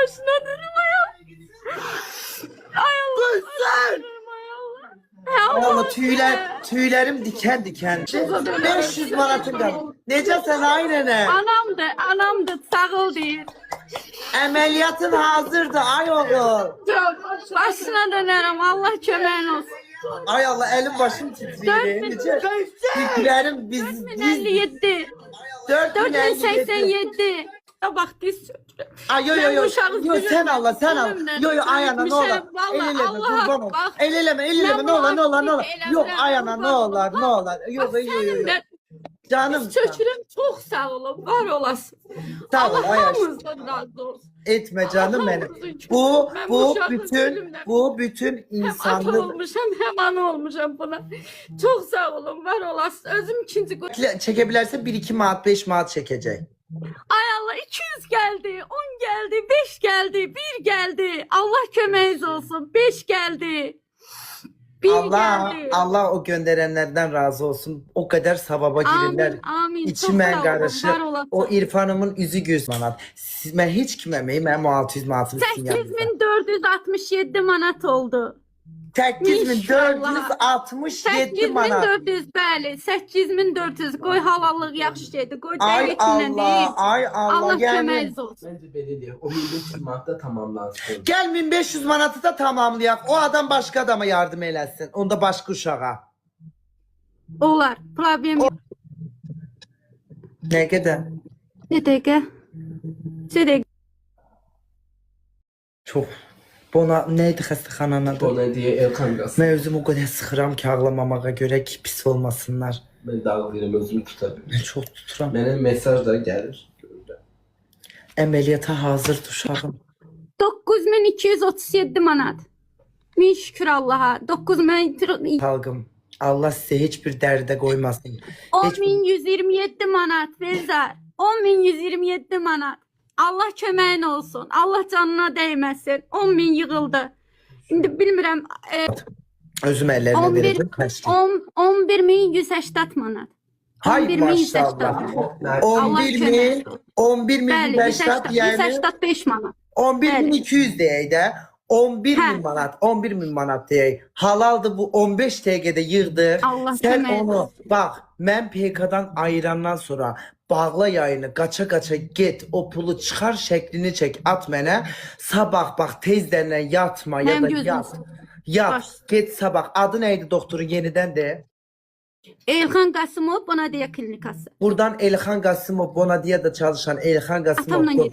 başına derim ayol. Ay Allah. Sen! Allah tüylerim diken diken. 500 manatın kaldı. Nece sen aynene? Anamdı sağ ol deyir. Ameliyatın hazırdı ay oğul. Başına dönerim Allah köməyin olsun. Ay Allah elim başım titriyor. Tüylerim biz 4057. 4087. Ya bak diz çökürüm. Ay yo sen Allah sen al. Yo ay ana ne olur. El eleme kurban ol. El eleme ne olur. Yok ay ana ne olur. Yok. Canım. Çökürüm çok sağ olun var olasın. Sağ ol Allah ay aşkım. hamımızdan razı olsun. Etme canım benim. Bu bütün insanlık. Ata olmuşam hem ana olmuşam buna. Çok sağ olun var olasın. Özüm ikinci Çekebilirse 1-2 manat 5 manat çekecek. Ay Allah 200 geldi, 10 geldi, 5 geldi, 1 geldi. Allah kömeğiniz olsun. 5 geldi. 1 geldi. Allah o gönderenlerden razı olsun. O kadar sevaba girirler. Amin. İçime Çok sağ olun, karışır. var olasın. O İrfan'ımın yüzü göz manat. Ben hiç kimemeyim. Ben o 600 manatın üstüne yaptım. 8467 manat oldu. 8467 manat. 8400 bəli, 8400. Qoy halallıq yaxşı şeydir. Qoy Ay dəqiqlə deyil. Allah. Allah Yani. köməyiniz olsun. Bence belediye o 1500 Mart'ta tamamlansın. Gel 1500 manatı da tamamlayak. O adam başka adama yardım eləsin. Onda başka uşağa. Olar. Problem yox. Ne kadar? Ne dəqiqə? Çok. Bona neydi xəstəxananın adı? Ona diye Erkan Gaz. Ben özüm o kadar sıxıram ki ağlamamağa göre ki pis olmasınlar. Ben dağılırım özümü tutabilirim. Ben çok tuturam. Benim mesaj da gelir. Əməliyyata hazır uşağım. 9237 manat. Min şükür Allaha. 9000 Xalqım. Allah size hiçbir dərdə qoymasın. 10127 manat Verzar. 10127 manat. Allah köməyin olsun. Allah canına dəyməsin. 10.000 yığıldı. İndi bilmirəm. Özüm əllərimə 11 verəcəm. Kaç? 11180 manat. Hay 11180 maşallah. manat. 11 min Bəli, 180 yani 185 manat. 11.200 deyək də. 11 Hə. min manat, 11 min manat deyək. Halaldır bu 15 dəqiqədə yığdıq. Allah Sen kömək onu olsun. bak mən PK'dan ayırandan sonra bağla yayını qaça get o pulu çıxar şəklini çək at mənə. Sabah bax tezdən yatma ya Mənim da gözüm yat. üstə. Yat Baş. get sabah. Adı neydi doktorun yeniden de? Elxan Qasımov Bonadiya klinikası. Buradan Elxan Qasımov Bonadiya da çalışan Elxan Qasımov Atamla gedir.